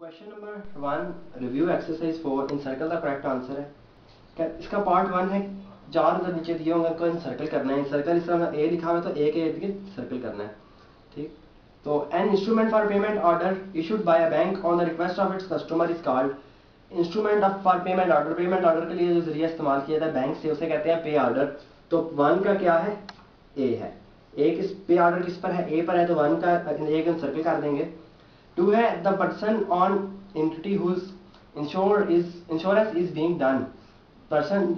Question number 1 review exercise 4 इन circle का correct answer है। क्या इसका पार्ट 1 है, चार उधर नीचे दिए होंगे को इन सर्कल करना है। सर्कल इस तरह ए लिखा हुआ है तो ए के इर्द गिर्द सर्कल करना है। ठीक, तो an instrument for payment order issued by a bank on the request of its customer is called instrument of for payment order. Payment order के लिए जो जरिया इस्तेमाल किया जाता है बैंक से उसे कहते हैं पे ऑर्डर। तो 1 का क्या है, ए है। ए किस पे ऑर्डर किस पर है, ए पर है, तो 1 का एक सर्कल कर देंगे। 2 है the person on entity whose insurance is being done. Person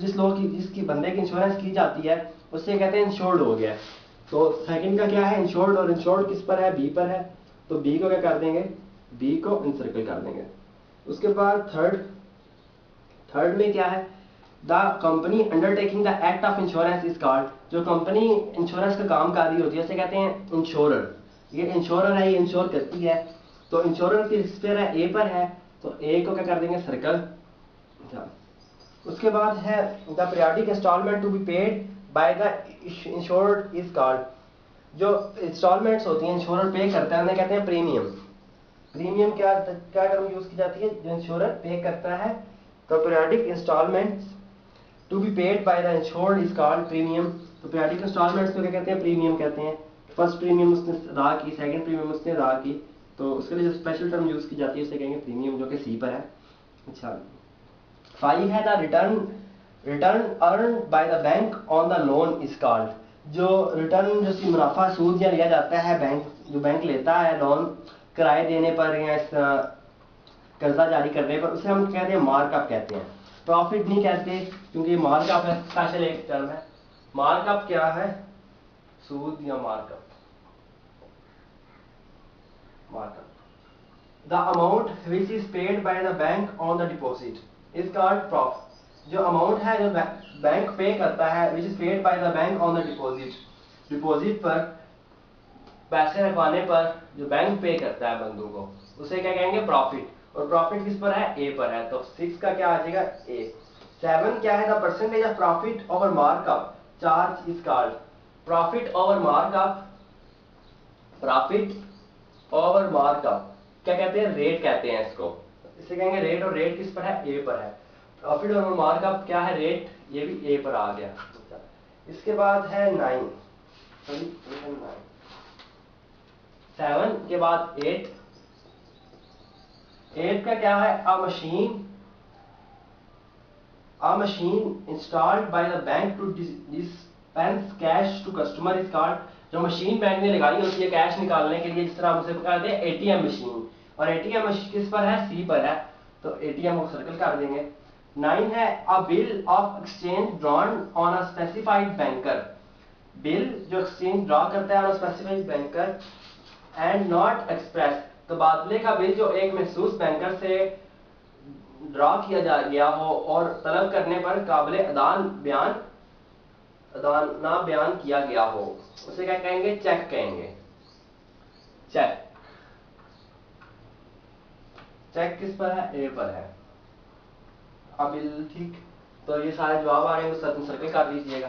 जिस लोग की जिसकी बंदे की इंश्योरेंस की जाती है उससे कहते हैं इंश्योर्ड हो गया। तो सेकंड का क्या है, इंश्योर्ड, और इंश्योर्ड किस पर है, बी पर है। तो बी को क्या कर देंगे, बी को इंसर्कल कर देंगे। उसके बाद थर्ड में क्या है, the company undertaking the act of insurance is called. जो कंपनी इंश्योरेंस का काम कर रही होती है उसे कहते हैं इंश्योरर। ये इंश्योरर है, ये इंश्योर करती है। तो इंश्योरर किस पर है, ए पर है, तो ए को क्या कर देंगे, सर्कल। उसके बाद है the periodic instalment to be paid by the insured is called. जो इंस्टॉलमेंट्स होती हैं इंश्योरर पे करता है उन्हें कहते हैं प्रीमियम। प्रीमियम क्या टर्म यूज की जाती है, जो इंश्योरर पे करता है। तो periodic instalments to be paid by the insured is called premium. तो पीरियोडिक इंस्टॉलमेंट्स को क्या कहते हैं, प्रीमियम कहते हैं। फर्स्ट प्रीमियम उसने अदा की, सेकंड प्रीमियम उसने अदा की, तो उसके लिए जो स्पेशल टर्म यूज की जाती है उसे कहेंगे प्रीमियम, जो कि सी पर है। अच्छा, 5 है the return earn by the bank on the loan is called. जो रिटर्न जो सी मुनाफा सूद या लिया जाता है बैंक, जो बैंक लेता है लोन किराए देने पर या कर्जा जारी करने पर, उसे हम कहते हैं मार्कअप कहते हैं। प्रॉफिट नहीं कहते क्योंकि मार्कअप है, स्पेशल एक टर्म है। मार्कअप क्या है, सूद या markup. Markup the amount which is paid by the bank on the deposit is called profit. जो अमाउंट है जो बैंक पे करता है, which is paid by the bank on the deposit, deposit पर पैसे रखवाने पर जो बैंक पे करता है बंदों को, उसे क्या कहेंगे, प्रॉफिट। और प्रॉफिट किस पर है, ए पर है, तो 6 का क्या आ जाएगा, ए। 7 क्या है, the percentage of profit over markup charge is called. Profit over markup, profit over markup क्या कहते हैं, रेट कहते हैं इसको। इसे कहेंगे रेट, और रेट किस पर है, ए पर है। प्रॉफिट ओवर मार्कअप क्या है, रेट, ये भी ए पर आ गया। इसके बाद है 9, 7 के बाद 8 का क्या है, a machine installed by the bank to dispense cash to customer is called। जो मशीन बैंक ने लगाई होती है कैश निकालने के लिए, जिस तरह हम उसे कहते हैं एटीएम मशीन। और एटीएम मशीन किस पर है, सी पर है, तो एटीएम को सर्कल कर देंगे। 9 है a bill of exchange drawn on a specified banker। Bill जो एक्सचेंज ड्रॉ करता है on specified banker and not express. तबादले का बिल जो एक महसूस बैंकर से ड्रॉ किया जा गया हो और तलब करने पर काबिल ना बयान किया गया हो, उसे क्या कहेंगे, चेक कहेंगे। चेक, चेक किस पर है, ए पर है। अब ठीक, तो ये सारे जवाब आ रहे हैं तो सर्कल कर लीजिएगा।